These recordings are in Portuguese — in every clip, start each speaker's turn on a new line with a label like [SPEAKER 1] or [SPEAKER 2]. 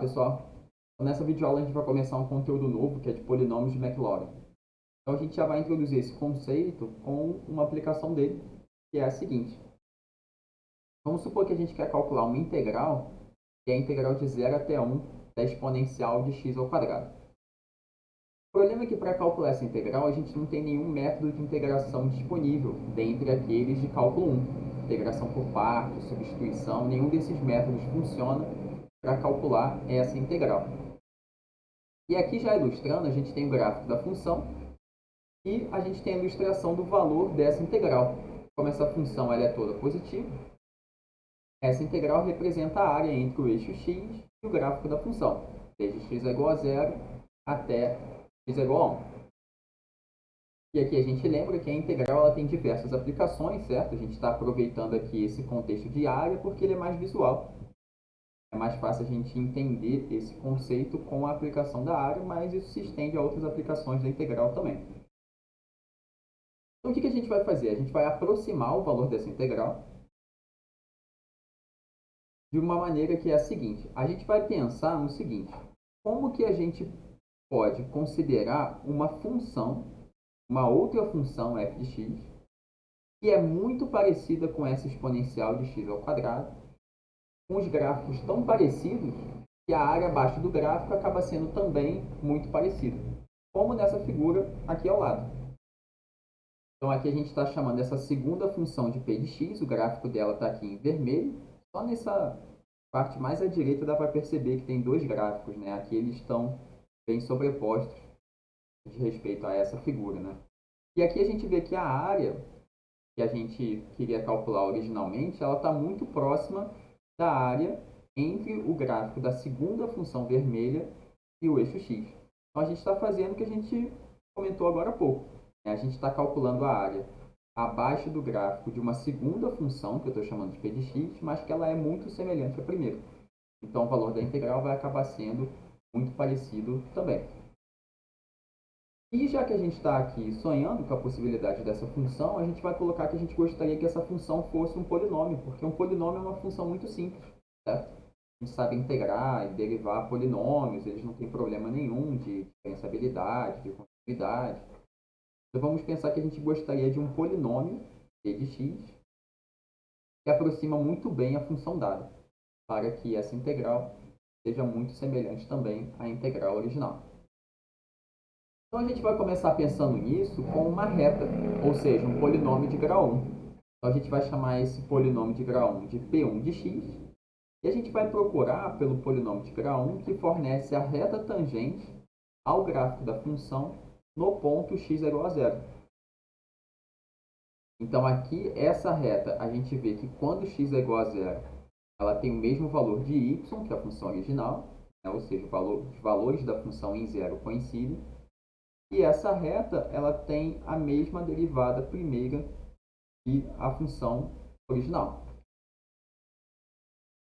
[SPEAKER 1] pessoal! Nessa videoaula a gente vai começar um conteúdo novo que é de polinômios de Maclaurin. Então a gente já vai introduzir esse conceito com uma aplicação dele, que é a seguinte. Vamos supor que a gente quer calcular uma integral, que é a integral de 0 até 1 da exponencial de x ao quadrado. O problema é que para calcular essa integral a gente não tem nenhum método de integração disponível dentre aqueles de cálculo 1. Integração por partes, substituição, nenhum desses métodos funciona para calcular essa integral. E aqui já ilustrando, a gente tem o gráfico da função e a gente tem a ilustração do valor dessa integral. Como essa função ela é toda positiva, essa integral representa a área entre o eixo x e o gráfico da função, desde x é igual a 0 até x é igual a 1. E aqui a gente lembra que a integral ela tem diversas aplicações, certo? A gente está aproveitando aqui esse contexto de área porque ele é mais visual. É mais fácil a gente entender esse conceito com a aplicação da área, mas isso se estende a outras aplicações da integral também. Então, o que a gente vai fazer? A gente vai aproximar o valor dessa integral de uma maneira que é a seguinte. A gente vai pensar no seguinte. Como que a gente pode considerar uma função, uma outra função f de x, que é muito parecida com essa exponencial de x ao quadrado, com os gráficos tão parecidos que a área abaixo do gráfico acaba sendo também muito parecida, como nessa figura aqui ao lado. Então aqui a gente está chamando essa segunda função de p de x, o gráfico dela está aqui em vermelho. Só nessa parte mais à direita dá para perceber que tem dois gráficos, né? Aqui eles estão bem sobrepostos de respeito a essa figura, né? E aqui a gente vê que a área que a gente queria calcular originalmente, ela está muito próxima da área entre o gráfico da segunda função vermelha e o eixo x. Então a gente está fazendo o que a gente comentou agora há pouco. A gente está calculando a área abaixo do gráfico de uma segunda função, que eu estou chamando de p de x, mas que ela é muito semelhante à primeira. Então o valor da integral vai acabar sendo muito parecido também. E já que a gente está aqui sonhando com a possibilidade dessa função, a gente vai colocar que a gente gostaria que essa função fosse um polinômio, porque um polinômio é uma função muito simples, certo? A gente sabe integrar e derivar polinômios, eles não têm problema nenhum de diferenciabilidade, de continuidade. Então vamos pensar que a gente gostaria de um polinômio p de x que aproxima muito bem a função dada, para que essa integral seja muito semelhante também à integral original. Então a gente vai começar pensando nisso com uma reta, ou seja, um polinômio de grau 1. Então a gente vai chamar esse polinômio de grau 1 de P1 de x, e a gente vai procurar pelo polinômio de grau 1 que fornece a reta tangente ao gráfico da função no ponto x é igual a 0. Então aqui, essa reta, a gente vê que quando x é igual a 0, ela tem o mesmo valor de y, que é a função original, né? Ou seja, os valores da função em zero coincidem. E essa reta, ela tem a mesma derivada primeira que a função original.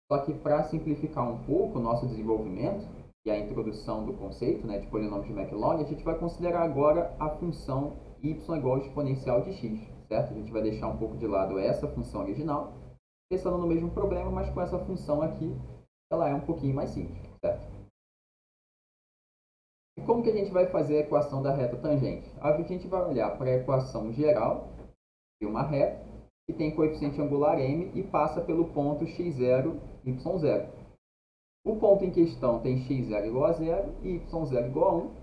[SPEAKER 1] Só que para simplificar um pouco o nosso desenvolvimento e a introdução do conceito, né, de polinômio de Maclaurin, a gente vai considerar agora a função y igual ao exponencial de x, certo? A gente vai deixar um pouco de lado essa função original, pensando no mesmo problema, mas com essa função aqui, ela é um pouquinho mais simples, certo? E como que a gente vai fazer a equação da reta tangente? A gente vai olhar para a equação geral de uma reta que tem coeficiente angular m e passa pelo ponto x0, y0. O ponto em questão tem x0 igual a 0 e y0 igual a 1.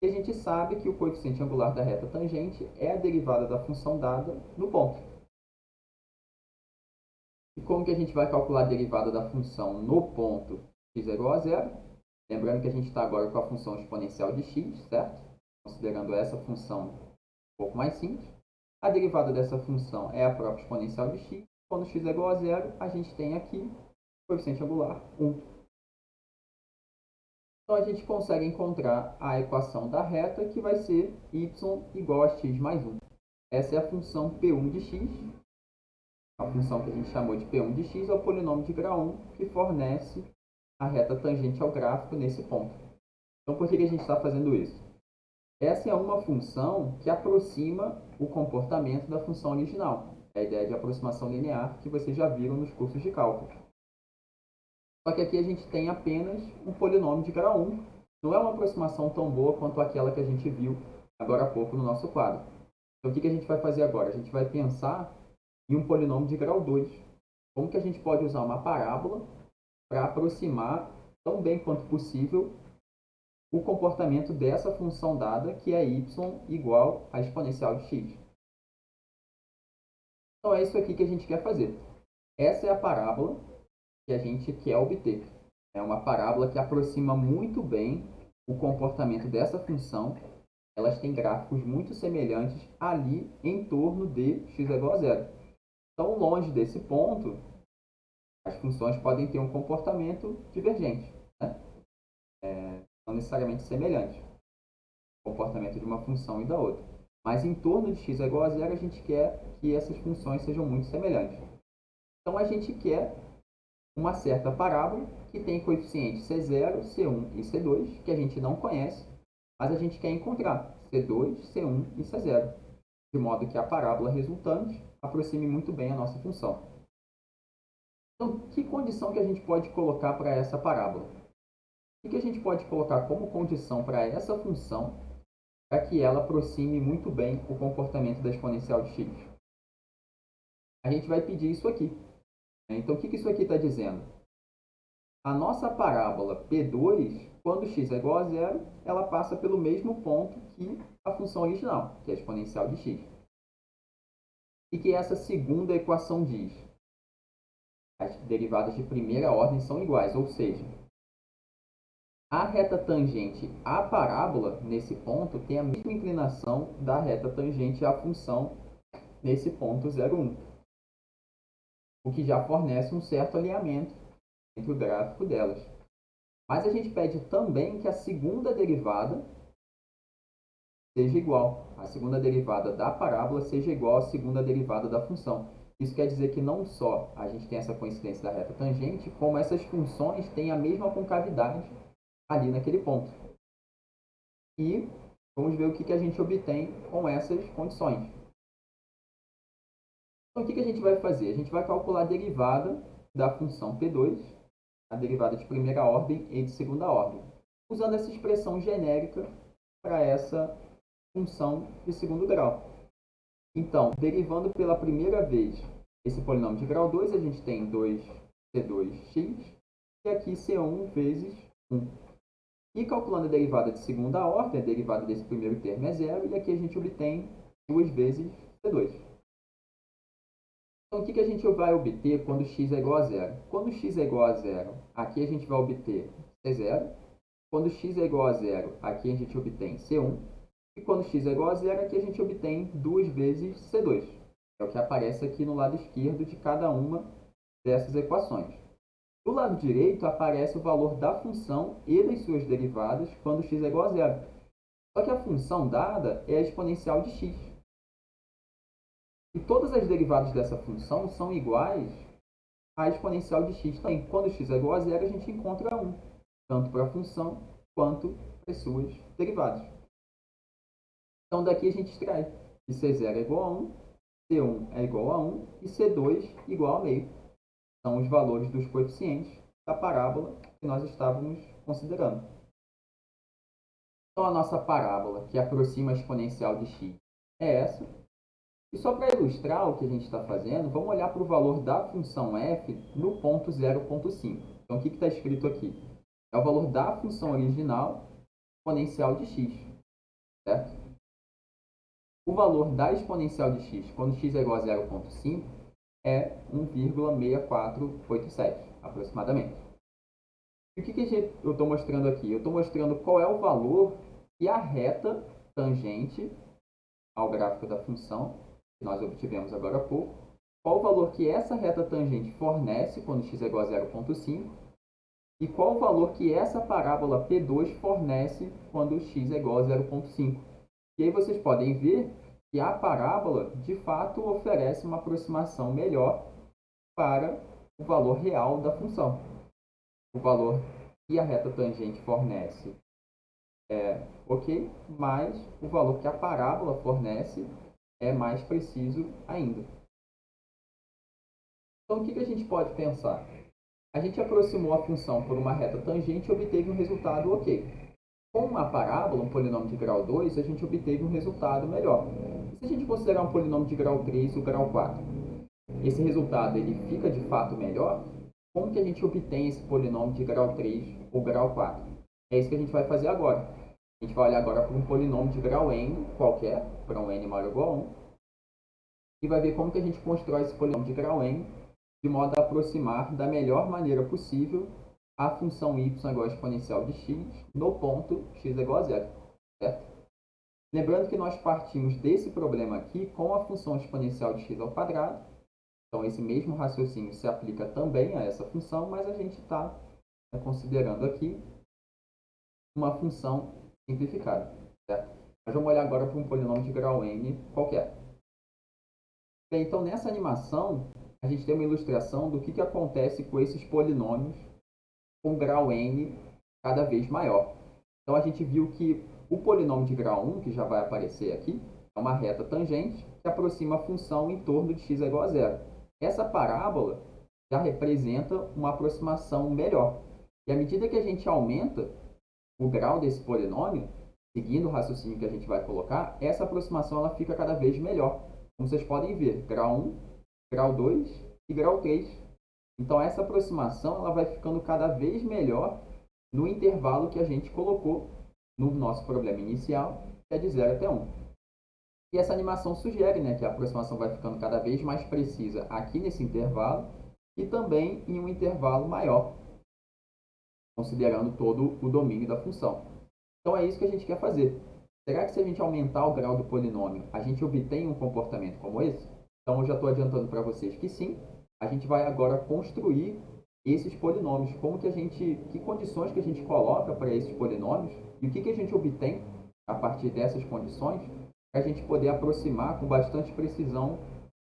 [SPEAKER 1] E a gente sabe que o coeficiente angular da reta tangente é a derivada da função dada no ponto. E como que a gente vai calcular a derivada da função no ponto x é igual a 0? Lembrando que a gente está agora com a função exponencial de x, certo? Considerando essa função um pouco mais simples. A derivada dessa função é a própria exponencial de x. Quando x é igual a 0, a gente tem aqui o coeficiente angular 1. Então a gente consegue encontrar a equação da reta, que vai ser y igual a x mais 1. Essa é a função P1 de x. A função que a gente chamou de P1 de x é o polinômio de grau 1, que fornece a reta tangente ao gráfico nesse ponto. Então, por que a gente está fazendo isso? Essa é uma função que aproxima o comportamento da função original. É a ideia de aproximação linear que vocês já viram nos cursos de cálculo. Só que aqui a gente tem apenas um polinômio de grau 1. Não é uma aproximação tão boa quanto aquela que a gente viu agora há pouco no nosso quadro. Então, o que a gente vai fazer agora? A gente vai pensar em um polinômio de grau 2. Como que a gente pode usar uma parábola para aproximar tão bem quanto possível o comportamento dessa função dada, que é y igual a exponencial de x. Então, é isso aqui que a gente quer fazer. Essa é a parábola que a gente quer obter. É uma parábola que aproxima muito bem o comportamento dessa função. Elas têm gráficos muito semelhantes ali em torno de x igual a zero. Então, longe desse ponto, as funções podem ter um comportamento divergente, né? Não necessariamente semelhante, o comportamento de uma função e da outra. Mas em torno de x igual a zero, a gente quer que essas funções sejam muito semelhantes. Então, a gente quer uma certa parábola que tem coeficientes C0, C1 e C2, que a gente não conhece, mas a gente quer encontrar C2, C1 e C0, de modo que a parábola resultante aproxime muito bem a nossa função. Então, que condição que a gente pode colocar para essa parábola? O que a gente pode colocar como condição para essa função para que ela aproxime muito bem o comportamento da exponencial de x? A gente vai pedir isso aqui. Então, o que isso aqui está dizendo? A nossa parábola P2, quando x é igual a zero, ela passa pelo mesmo ponto que a função original, que é a exponencial de x. E que essa segunda equação diz: as derivadas de primeira ordem são iguais, ou seja, a reta tangente à parábola, nesse ponto, tem a mesma inclinação da reta tangente à função nesse ponto 0,1, o que já fornece um certo alinhamento entre o gráfico delas. Mas a gente pede também que a segunda derivada seja igual. A segunda derivada da parábola seja igual à segunda derivada da função. Isso quer dizer que não só a gente tem essa coincidência da reta tangente, como essas funções têm a mesma concavidade ali naquele ponto. E vamos ver o que a gente obtém com essas condições. Então, o que a gente vai fazer? A gente vai calcular a derivada da função P2, a derivada de primeira ordem e de segunda ordem, usando essa expressão genérica para essa função de segundo grau. Então, derivando pela primeira vez esse polinômio de grau 2, a gente tem 2c2x e aqui c1 vezes 1. E calculando a derivada de segunda ordem, a derivada desse primeiro termo é zero, e aqui a gente obtém 2 vezes c2. Então, o que a gente vai obter quando x é igual a zero? Quando x é igual a zero, aqui a gente vai obter c0. Quando x é igual a zero, aqui a gente obtém c1. E quando x é igual a zero, aqui a gente obtém 2 vezes c2. É o que aparece aqui no lado esquerdo de cada uma dessas equações. Do lado direito aparece o valor da função e das suas derivadas quando x é igual a zero. Só que a função dada é a exponencial de x. E todas as derivadas dessa função são iguais à exponencial de x também. Quando x é igual a zero, a gente encontra 1, tanto para a função quanto para as suas derivadas. Então, daqui a gente extrai que C0 é igual a 1, C1 é igual a 1 e C2 igual a meio. São os valores dos coeficientes da parábola que nós estávamos considerando. Então, a nossa parábola que aproxima a exponencial de x é essa. E só para ilustrar o que a gente está fazendo, vamos olhar para o valor da função f no ponto 0,5. Então, o que está escrito aqui? É o valor da função original exponencial de x, certo? O valor da exponencial de x, quando x é igual a 0,5, é 1,6487, aproximadamente. E o que eu estou mostrando aqui? Eu estou mostrando qual é o valor que a reta tangente ao gráfico da função, que nós obtivemos agora há pouco, qual o valor que essa reta tangente fornece quando x é igual a 0,5, e qual o valor que essa parábola P2 fornece quando x é igual a 0,5. E aí vocês podem ver que a parábola, de fato, oferece uma aproximação melhor para o valor real da função. O valor que a reta tangente fornece é ok, mas o valor que a parábola fornece é mais preciso ainda. Então, o que a gente pode pensar? A gente aproximou a função por uma reta tangente e obteve um resultado ok. Com uma parábola, um polinômio de grau 2, a gente obteve um resultado melhor. E se a gente considerar um polinômio de grau 3 e o grau 4, esse resultado ele fica de fato melhor? Como que a gente obtém esse polinômio de grau 3 ou grau 4? É isso que a gente vai fazer agora. A gente vai olhar agora para um polinômio de grau n qualquer, para um n maior ou igual a 1, e vai ver como que a gente constrói esse polinômio de grau n de modo a aproximar da melhor maneira possível a função y igual a exponencial de x no ponto x é igual a zero, certo? Lembrando que nós partimos desse problema aqui com a função exponencial de x ao quadrado. Então, esse mesmo raciocínio se aplica também a essa função, mas a gente está considerando aqui uma função simplificada, certo? Nós vamos olhar agora para um polinômio de grau n qualquer. Bem, então, nessa animação, a gente tem uma ilustração do que acontece com esses polinômios com grau n cada vez maior. Então, a gente viu que o polinômio de grau 1, que já vai aparecer aqui, é uma reta tangente que aproxima a função em torno de x é igual a zero. Essa parábola já representa uma aproximação melhor. E à medida que a gente aumenta o grau desse polinômio, seguindo o raciocínio que a gente vai colocar, essa aproximação ela fica cada vez melhor. Como vocês podem ver, grau 1, grau 2 e grau 3. Então, essa aproximação ela vai ficando cada vez melhor no intervalo que a gente colocou no nosso problema inicial, que é de 0 até 1. E essa animação sugere que a aproximação vai ficando cada vez mais precisa aqui nesse intervalo e também em um intervalo maior, considerando todo o domínio da função. Então, é isso que a gente quer fazer. Será que se a gente aumentar o grau do polinômio, a gente obtém um comportamento como esse? Então, eu já estou adiantando para vocês que sim. A gente vai agora construir esses polinômios, que condições que a gente coloca para esses polinômios e o que a gente obtém a partir dessas condições para a gente poder aproximar com bastante precisão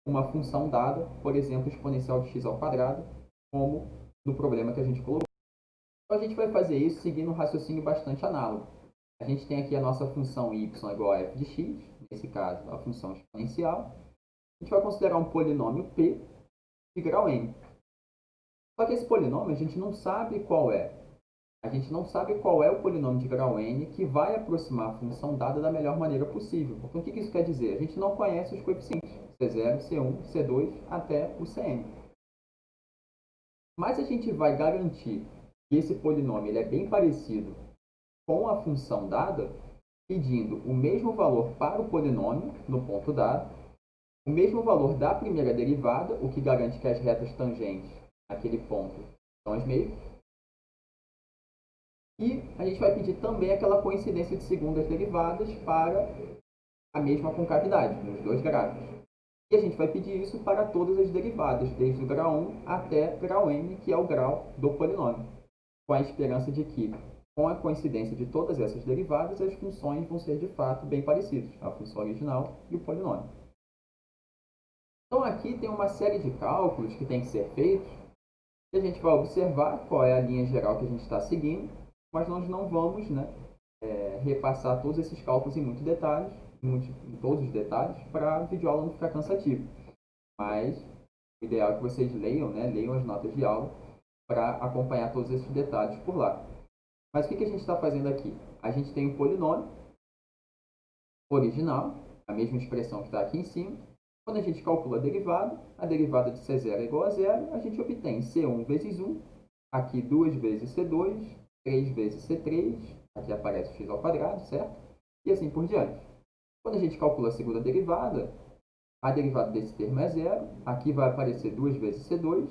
[SPEAKER 1] uma função dada, por exemplo, exponencial de x ao quadrado, como no problema que a gente colocou. Então, a gente vai fazer isso seguindo um raciocínio bastante análogo. A gente tem aqui a nossa função y igual a f de x, nesse caso, a função exponencial. A gente vai considerar um polinômio p de grau n. Só que esse polinômio a gente não sabe qual é. A gente não sabe qual é o polinômio de grau n que vai aproximar a função dada da melhor maneira possível. Então, o que isso quer dizer? A gente não conhece os coeficientes C0, C1, C2 até o Cn. Mas a gente vai garantir que esse polinômio ele é bem parecido com a função dada, pedindo o mesmo valor para o polinômio no ponto dado, o mesmo valor da primeira derivada, o que garante que as retas tangentes naquele ponto são as mesmas. E a gente vai pedir também aquela coincidência de segundas derivadas para a mesma concavidade, nos dois gráficos. E a gente vai pedir isso para todas as derivadas, desde o grau 1 até grau n, que é o grau do polinômio, com a esperança de que, com a coincidência de todas essas derivadas, as funções vão ser de fato bem parecidas, a função original e o polinômio. Então aqui tem uma série de cálculos que tem que ser feitos, e a gente vai observar qual é a linha geral que a gente está seguindo, mas nós não vamos repassar todos esses cálculos em muitos detalhes, em todos os detalhes, para a videoaula não ficar cansativo. Mas o ideal é que vocês leiam, leiam as notas de aula para acompanhar todos esses detalhes por lá. Mas o que a gente está fazendo aqui? A gente tem um polinômio original, a mesma expressão que está aqui em cima. Quando a gente calcula a derivada de C0 é igual a zero, a gente obtém C1 vezes 1, aqui 2 vezes C2, 3 vezes C3, aqui aparece x ao quadrado, certo? E assim por diante. Quando a gente calcula a segunda derivada, a derivada desse termo é zero, aqui vai aparecer 2 vezes C2,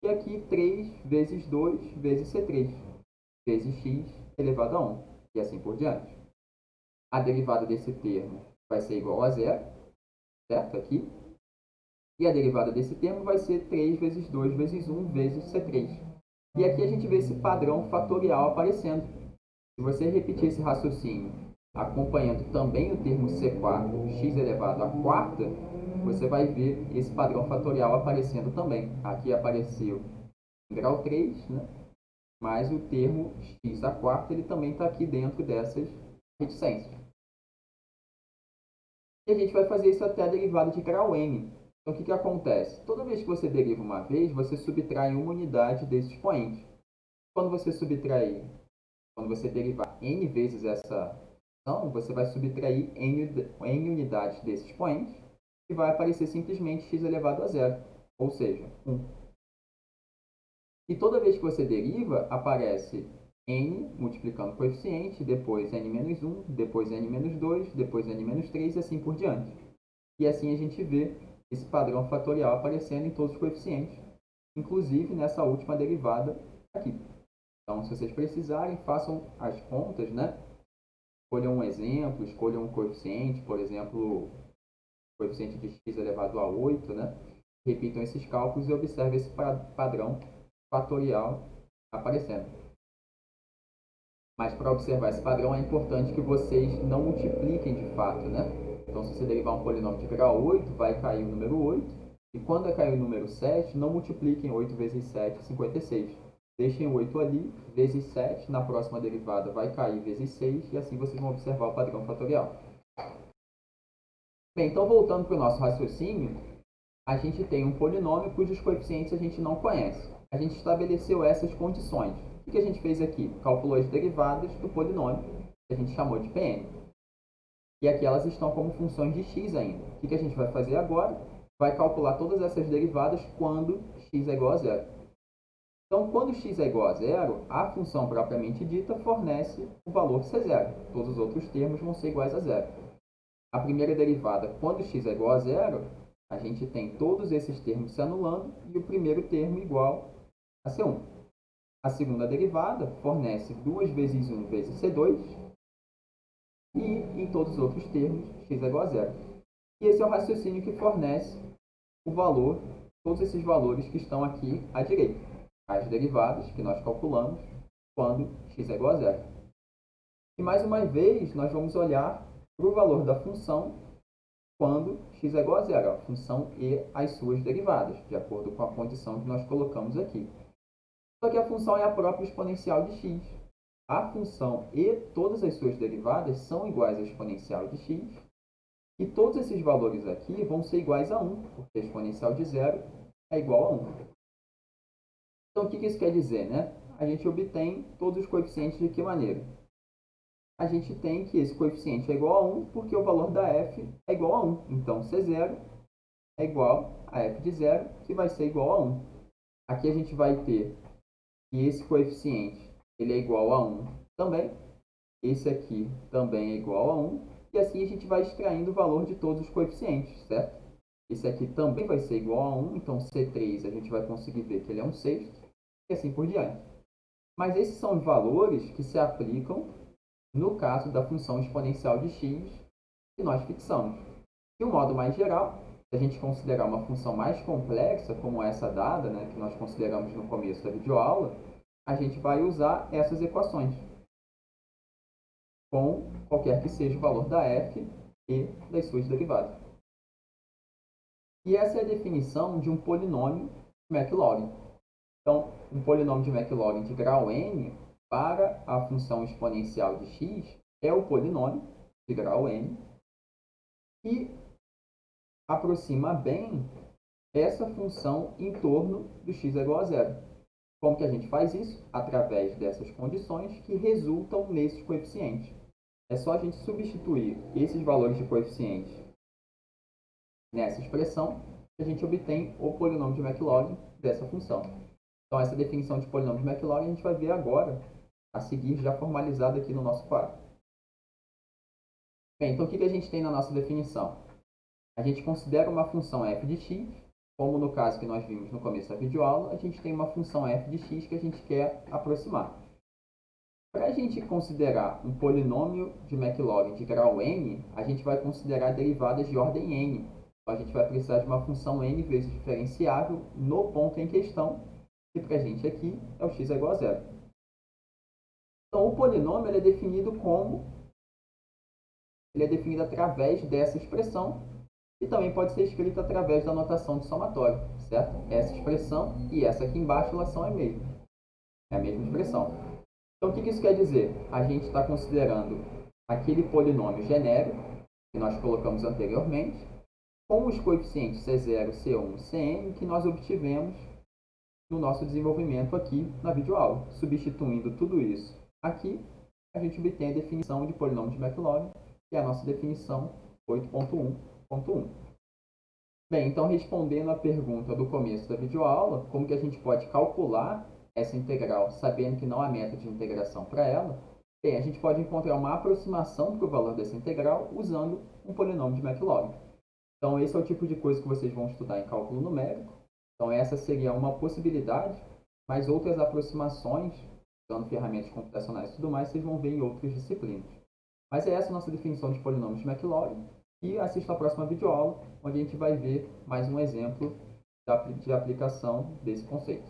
[SPEAKER 1] e aqui 3 vezes 2 vezes C3, vezes x elevado a 1, e assim por diante. A derivada desse termo vai ser igual a zero, certo? Aqui. E a derivada desse termo vai ser 3 vezes 2 vezes 1 vezes C3. E aqui a gente vê esse padrão fatorial aparecendo. Se você repetir esse raciocínio acompanhando também o termo C4, x elevado à quarta, você vai ver esse padrão fatorial aparecendo também. Aqui apareceu em grau 3, mas o termo x à quarta ele também está aqui dentro dessas reticências. E a gente vai fazer isso até a derivada de grau n. Então, o que acontece? Toda vez que você deriva uma vez, você subtrai uma unidade desse expoente. Quando você subtrair, quando você derivar n vezes essa função, você vai subtrair n unidades desse expoente e vai aparecer simplesmente x elevado a zero, ou seja, 1. E toda vez que você deriva, aparece n multiplicando o coeficiente, depois n menos 1, depois n menos 2, depois n menos 3 e assim por diante. E assim a gente vê esse padrão fatorial aparecendo em todos os coeficientes, inclusive nessa última derivada aqui. Então, se vocês precisarem, façam as contas, né? Escolham um exemplo, escolham um coeficiente, por exemplo, o coeficiente de x elevado a 8, né? Repitam esses cálculos e observem esse padrão fatorial aparecendo. Mas para observar esse padrão é importante que vocês não multipliquem de fato, né? Então, se você derivar um polinômio de grau 8, vai cair o número 8. E quando cair o número 7, não multipliquem 8 vezes 7, 56. Deixem o 8 ali, vezes 7. Na próxima derivada vai cair vezes 6. E assim vocês vão observar o padrão fatorial. Bem, então voltando para o nosso raciocínio, a gente tem um polinômio cujos coeficientes a gente não conhece. A gente estabeleceu essas condições. O que a gente fez aqui? Calculou as derivadas do polinômio, que a gente chamou de Pn. E aqui elas estão como funções de x ainda. O que a gente vai fazer agora? Vai calcular todas essas derivadas quando x é igual a zero. Então, quando x é igual a zero, a função propriamente dita fornece o valor C0. Todos os outros termos vão ser iguais a zero. A primeira derivada, quando x é igual a zero, a gente tem todos esses termos se anulando e o primeiro termo igual a C1. A segunda derivada fornece 2 vezes 1 vezes C2 e, em todos os outros termos, x é igual a zero. E esse é o raciocínio que fornece o valor, todos esses valores que estão aqui à direita. As derivadas que nós calculamos quando x é igual a zero. E mais uma vez, nós vamos olhar para o valor da função quando x é igual a zero, a função e as suas derivadas, de acordo com a condição que nós colocamos aqui. Só que a função é a própria exponencial de x. A função e todas as suas derivadas são iguais à exponencial de x, e todos esses valores aqui vão ser iguais a 1, porque a exponencial de zero é igual a 1. Então, o que isso quer dizer, né? A gente obtém todos os coeficientes de que maneira? A gente tem que esse coeficiente é igual a 1 porque o valor da f é igual a 1. Então, C0 é igual a f de 0, que vai ser igual a 1. Aqui a gente vai ter que esse coeficiente ele é igual a 1 também. Esse aqui também é igual a 1. E assim a gente vai extraindo o valor de todos os coeficientes, certo? Esse aqui também vai ser igual a 1. Então, C3 a gente vai conseguir ver que ele é 1/6. E assim por diante. Mas esses são os valores que se aplicam no caso da função exponencial de x que nós fixamos. De um modo mais geral, se a gente considerar uma função mais complexa, como essa dada, né, que nós consideramos no começo da videoaula, a gente vai usar essas equações, com qualquer que seja o valor da f e das suas derivadas. E essa é a definição de um polinômio de McLaurin. Então, um polinômio de McLaurin de grau n para a função exponencial de x é o polinômio de grau n que aproxima bem essa função em torno do x é igual a zero. Como que a gente faz isso? Através dessas condições que resultam nesses coeficientes. É só a gente substituir esses valores de coeficiente nessa expressão que a gente obtém o polinômio de Maclaurin dessa função. Então, essa definição de polinômio de Maclaurin a gente vai ver agora, a seguir, já formalizada aqui no nosso quadro. Bem, então o que a gente tem na nossa definição? A gente considera uma função f de x, como no caso que nós vimos no começo da videoaula, a gente tem uma função f de x que a gente quer aproximar. Para a gente considerar um polinômio de Maclaurin de grau n, a gente vai considerar derivadas de ordem n. Então, a gente vai precisar de uma função n vezes diferenciável no ponto em questão, que para a gente aqui é o x é igual a zero. Então, o polinômio ele é definido através dessa expressão e também pode ser escrito através da notação de somatório, certo? Essa expressão e essa aqui embaixo elas são a mesma. É a mesma expressão. Então, o que isso quer dizer? A gente está considerando aquele polinômio genérico que nós colocamos anteriormente com os coeficientes C0, C1 e Cn que nós obtivemos no nosso desenvolvimento aqui na videoaula. Substituindo tudo isso aqui, a gente obtém a definição de polinômio de McLaurin, que é a nossa definição 8.1.1. Bem, então respondendo a pergunta do começo da videoaula, como que a gente pode calcular essa integral sabendo que não há método de integração para ela? Bem, a gente pode encontrar uma aproximação para o valor dessa integral usando um polinômio de McLaurin. Então, esse é o tipo de coisa que vocês vão estudar em cálculo numérico. Então, essa seria uma possibilidade, mas outras aproximações, usando ferramentas computacionais e tudo mais, vocês vão ver em outras disciplinas. Mas é essa a nossa definição de polinômios de McLaurin. E assista a próxima videoaula, onde a gente vai ver mais um exemplo de aplicação desse conceito.